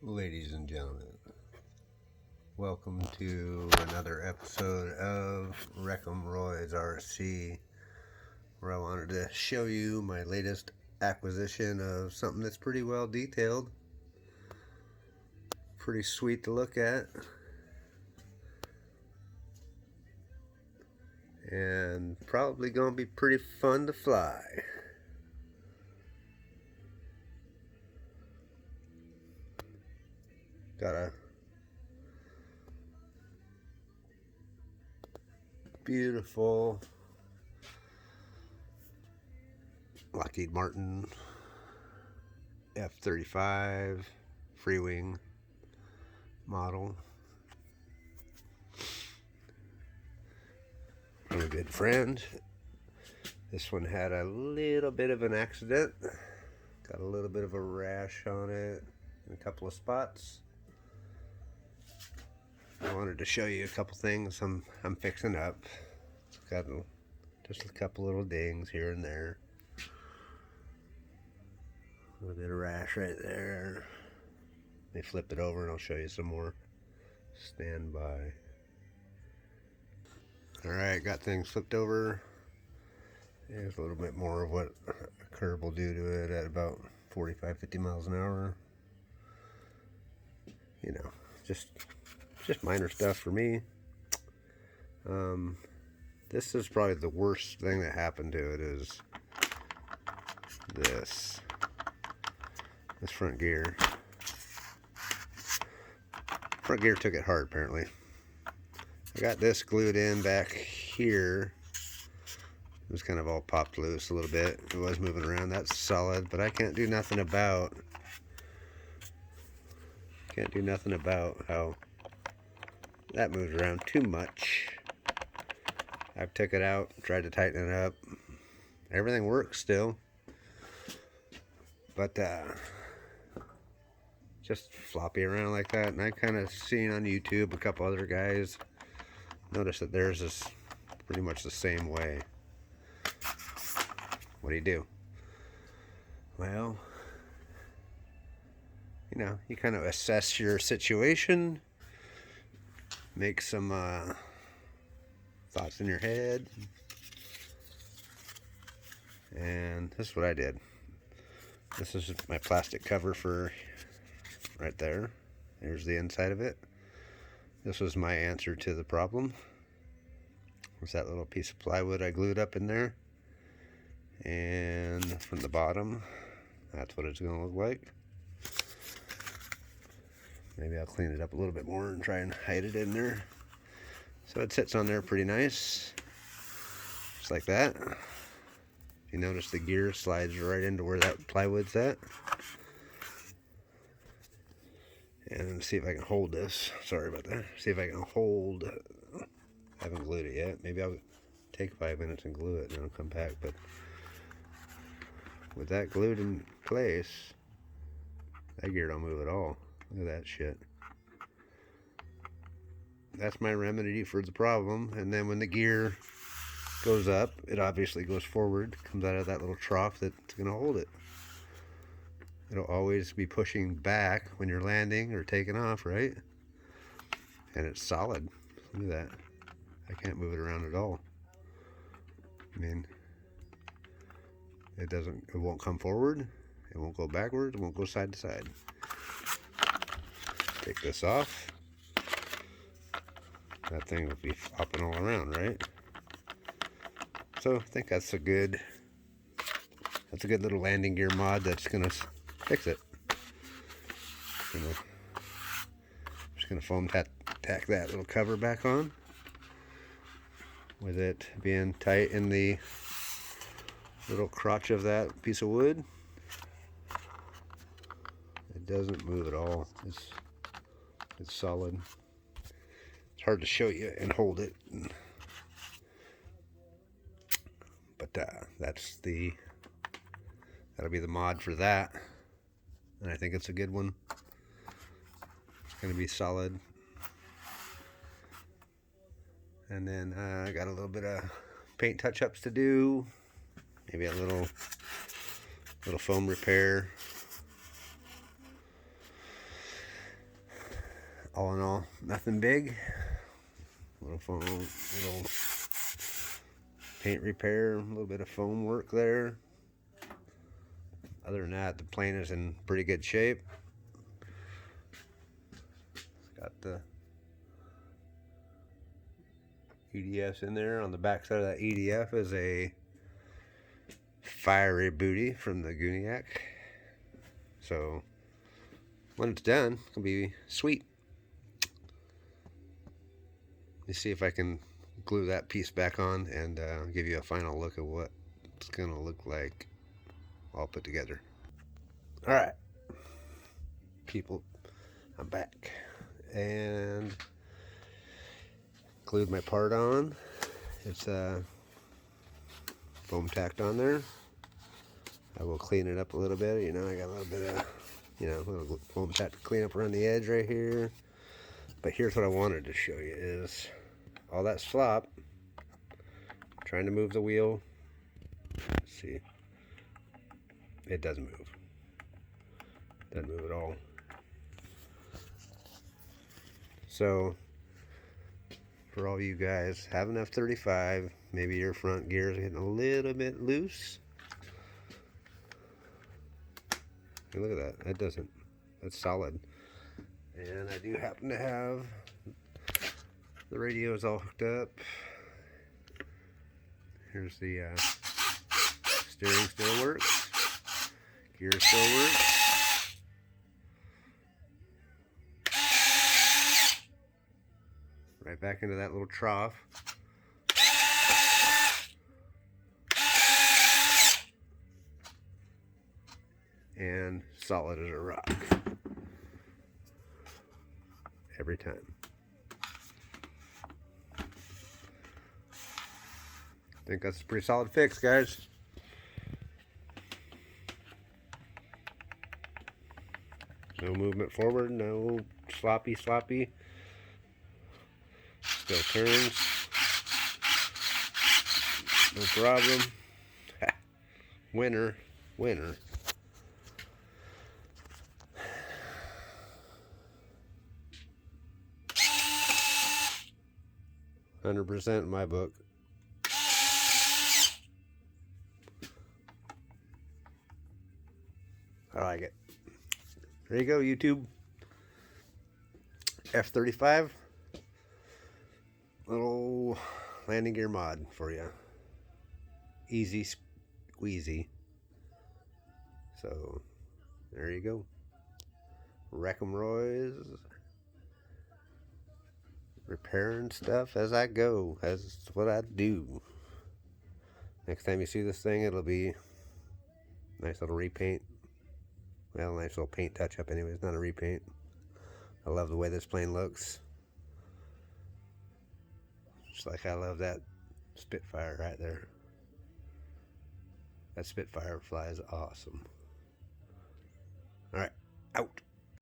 Ladies and gentlemen, welcome to another episode of Wreck'em Roy's RC, where I wanted to show you my latest acquisition of something that's pretty well detailed, pretty sweet to look at, and probably gonna be pretty fun to fly. Got a beautiful Lockheed Martin F-35 free wing model from a good friend. This one had a little bit of an accident. Got a little bit of a rash on it in a couple of spots. I wanted to show you a couple things I'm fixing up. Got just a couple little dings here and there. A little bit of rash right there. Let me flip it over and I'll show you some more. Stand by. Alright, got things flipped over. There's a little bit more of what a curb will do to it at about 45-50 miles an hour. You know, just minor stuff for me. This is probably the worst thing that happened to it is this front gear. Front gear took it hard apparently. I got this glued in back here. It was kind of all popped loose a little bit. It was moving around. That's solid, but I can't do nothing about how that moves around too much. I've took it out, tried to tighten it up. Everything works still, but just floppy around like that. And I kind of seen on YouTube a couple other guys notice that theirs is pretty much the same way. What do? Well, you know, you kind of assess your situation, make some thoughts in your head, and this is what I did. This is my plastic cover for right there. Here's the inside of it. This was my answer to the problem. Was that little piece of plywood I glued up in there, and from the bottom, that's what it's going to look like. Maybe I'll clean it up a little bit more and try and hide it in there. So it sits on there pretty nice, just like that. You notice the gear slides right into where that plywood's at. And see if I can hold this. Sorry about that. See if I can hold. I haven't glued it yet. Maybe I'll take 5 minutes and glue it and then I'll come back. But with that glued in place, that gear don't move at all. Look at that shit. That's my remedy for the problem. And then when the gear goes up, it obviously goes forward, comes out of that little trough that's going to hold it. It'll always be pushing back when you're landing or taking off, right? And it's solid. Look at that. I can't move it around at all. I mean, it won't come forward. It won't go backwards. It won't go side to side. Take this off. That thing will be flopping all around, right? So I think that's a good little landing gear mod that's gonna fix it. Just gonna foam tack that little cover back on, with it being tight in the little crotch of that piece of wood. It doesn't move at all. It's solid. It's hard to show you and hold it, but that'll be the mod for that, and I think it's a good one. It's gonna be solid. And then I got a little bit of paint touch-ups to do. Maybe a little foam repair. All in all, nothing big. Little paint repair, a little bit of foam work there. Other than that, the plane is in pretty good shape. It's got the EDFs in there. On the back side of that EDF is a fiery booty from the Guniac. So when it's done, it'll be sweet. Let me see if I can glue that piece back on and give you a final look at what it's gonna look like all put together. All right, people, I'm back and glued my part on. It's foam tacked on there. I will clean it up a little bit. You know, I got a little bit of, you know, a little foam tack to clean up around the edge right here. But here's what I wanted to show you is all that slop. Trying to move the wheel. Let's see. It doesn't move. Doesn't move at all. So, for all you guys have an F-35, maybe your front gears are getting a little bit loose. Hey, look at that. That doesn't. That's solid. And I do happen to have the radios all hooked up. Here's the steering still works. Gear still works. Right back into that little trough. And solid as a rock. Every time. I think that's a pretty solid fix, guys. No movement forward, no sloppy. Still turns. No problem. Winner. 100% in my book. I like it. There you go, YouTube. F-35. Little landing gear mod for you. Easy squeezy. So, there you go. Wreck 'em Roy's. Repairing stuff as I go. That's what I do. Next time you see this thing, it'll be a nice little repaint. Well, nice little paint touch up anyways, not a repaint. I love the way this plane looks. Just like I love that Spitfire right there. That Spitfire flies awesome. Alright, out.